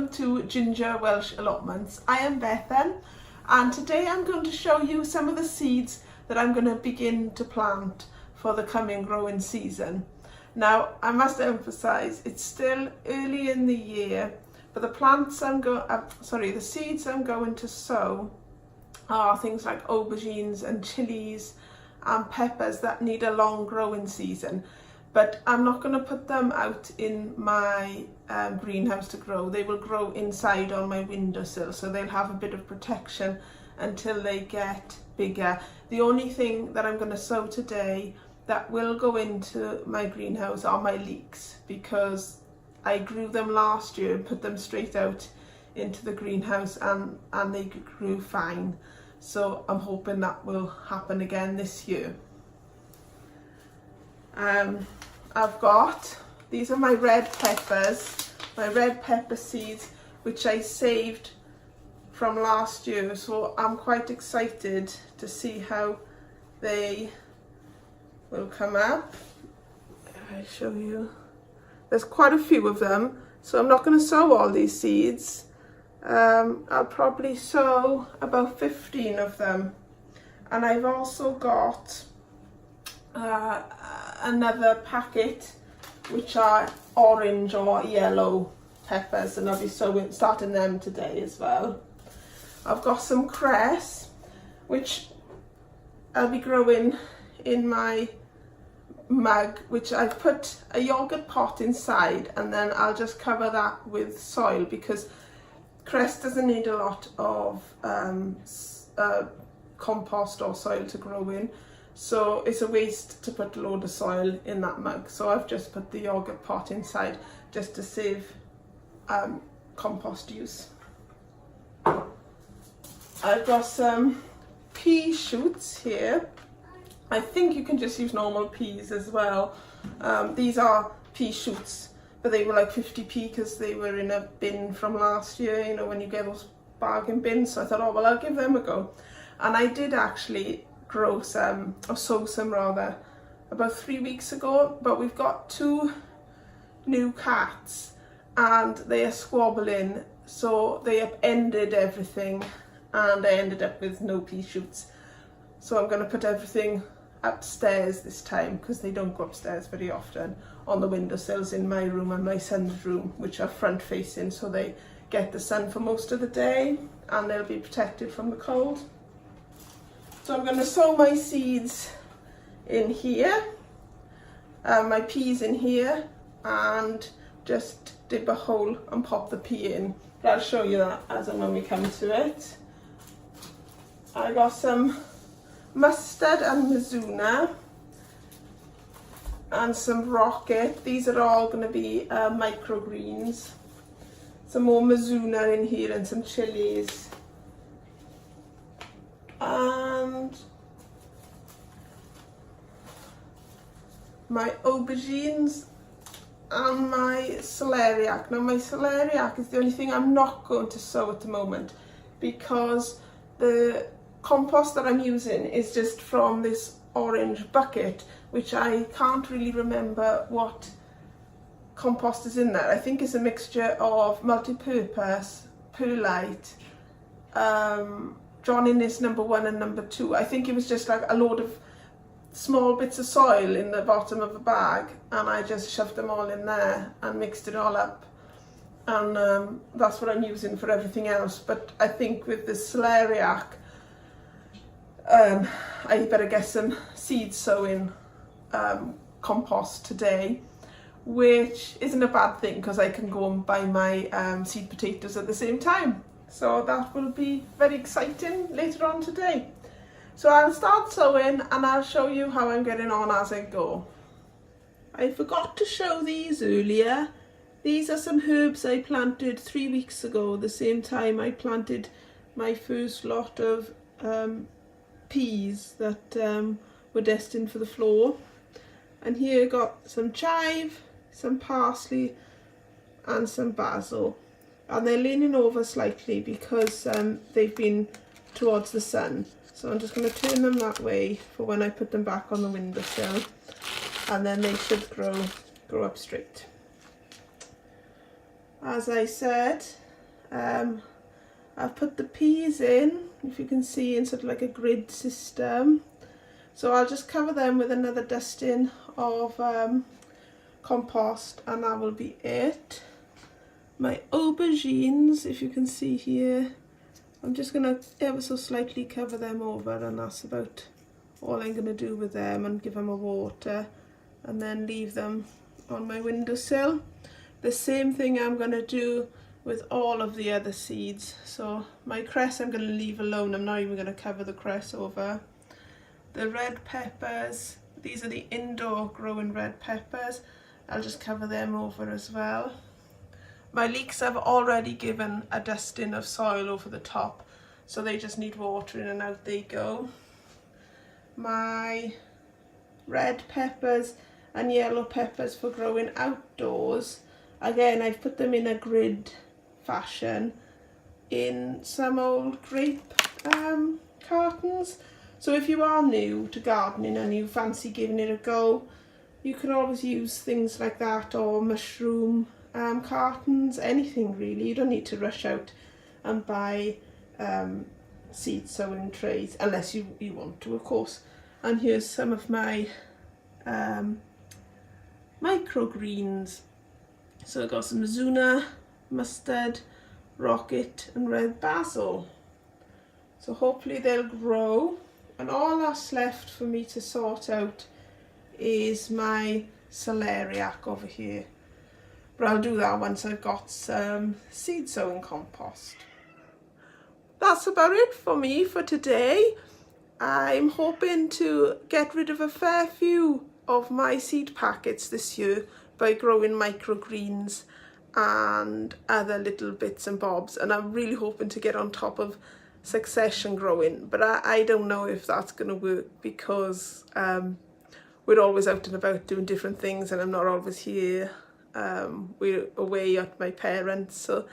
welcome to Ginger Welsh Allotments. I am Bethan and today I'm going to show you some of the seeds that I'm going to begin to plant for the coming growing season. Now I must emphasize it's still early in the year, but the seeds I'm going to sow are things like aubergines and chilies and peppers that need a long growing season. But I'm not going to put them out in my greenhouse to grow. They will grow inside on my windowsill, so they'll have a bit of protection until they get bigger. The only thing that I'm going to sow today that will go into my greenhouse are my leeks, because I grew them last year and put them straight out into the greenhouse and they grew fine. So I'm hoping that will happen again this year. These are my red peppers, my red pepper seeds, which I saved from last year. So I'm quite excited to see how they will come up. I'll show you. There's quite a few of them, so I'm not going to sow all these seeds. I'll probably sow about 15 of them. And I've also got another packet which are orange or yellow peppers, and I'll be starting them today as well. I've got some cress which I'll be growing in my mug, which I've put a yogurt pot inside, and then I'll just cover that with soil because cress doesn't need a lot of compost or soil to grow in. So it's a waste to put a load of soil in that mug. So I've just put the yogurt pot inside just to save compost use. I've got some pea shoots here. I think you can just use normal peas as well. These are pea shoots, but they were like 50p because they were in a bin from last year, you know, when you get those bargain bins. So I thought, oh well, I'll give them a go. And I did actually grow some, or sow some rather, about 3 weeks ago, but we've got 2 new cats and they are squabbling, so they upended everything and I ended up with no pea shoots. So I'm going to put everything upstairs this time, because they don't go upstairs very often, on the windowsills in my room and my son's room, which are front facing, so they get the sun for most of the day and they'll be protected from the cold. So I'm going to sow my seeds in here, my peas in here, and just dip a hole and pop the pea in. But I'll show you that as and when we come to it. I got some mustard and mizuna and some rocket. These are all going to be microgreens. Some more mizuna in here and some chilies. And my aubergines and my celeriac. Now my celeriac is the only thing I'm not going to sow at the moment, because the compost that I'm using is just from this orange bucket, which I can't really remember what compost is in there. I think it's a mixture of multi-purpose, perlite, John Innes number 1 and number 2. I think it was just like a load of small bits of soil in the bottom of a bag, and I just shoved them all in there and mixed it all up, and that's what I'm using for everything else. But I think with the celeriac, I better get some seed sowing compost today, which isn't a bad thing because I can go and buy my seed potatoes at the same time. So that will be very exciting later on today. So I'll start sowing and I'll show you how I'm getting on as I go. I forgot to show these earlier. These are some herbs I planted 3 weeks ago, the same time I planted my first lot of peas that were destined for the floor. And here I got some chive, some parsley and some basil. And they're leaning over slightly because they've been towards the sun. So I'm just going to turn them that way for when I put them back on the windowsill, and then they should grow up straight. As I said, I've put the peas in, if you can see, in sort of like a grid system. So I'll just cover them with another dusting of compost, and that will be it. My aubergines, if you can see here, I'm just going to ever so slightly cover them over, and that's about all I'm going to do with them, and give them a water and then leave them on my windowsill. The same thing I'm going to do with all of the other seeds. So my cress I'm going to leave alone. I'm not even going to cover the cress over. The red peppers, these are the indoor growing red peppers. I'll just cover them over as well. My leeks I've already given a dusting of soil over the top, so they just need watering and out they go. My red peppers and yellow peppers for growing outdoors, again I've put them in a grid fashion in some old grape cartons. So if you are new to gardening and you fancy giving it a go, you can always use things like that, or mushroom cartons, anything really. You don't need to rush out and buy seed sowing trays unless you want to, of course. And here's some of my microgreens. So I've got some mizuna, mustard, rocket and red basil. So hopefully they'll grow, and all that's left for me to sort out is my celeriac over here. But I'll do that once I've got some seed sowing compost. That's about it for me for today. I'm hoping to get rid of a fair few of my seed packets this year by growing microgreens and other little bits and bobs, and I'm really hoping to get on top of succession growing, but I don't know if that's going to work, because we're always out and about doing different things and I'm not always here. We're away at my parents', so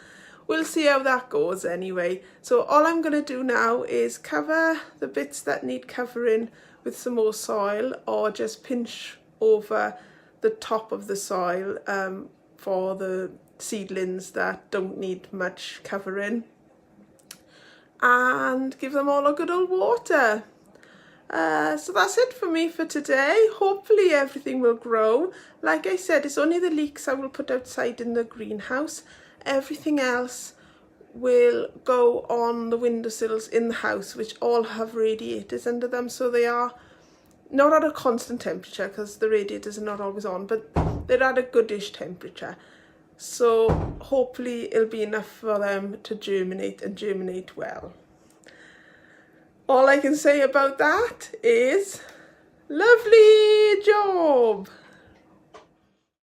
we'll see how that goes anyway. So all I'm going to do now is cover the bits that need covering with some more soil, or just pinch over the top of the soil for the seedlings that don't need much covering, and give them all a good old water. So that's it for me for today. Hopefully everything will grow. Like I said, it's only the leeks I will put outside in the greenhouse. Everything else will go on the windowsills in the house, which all have radiators under them, so they are not at a constant temperature because the radiators are not always on, but they're at a goodish temperature. So hopefully it'll be enough for them to germinate, and germinate well. All I can say about that is lovely job.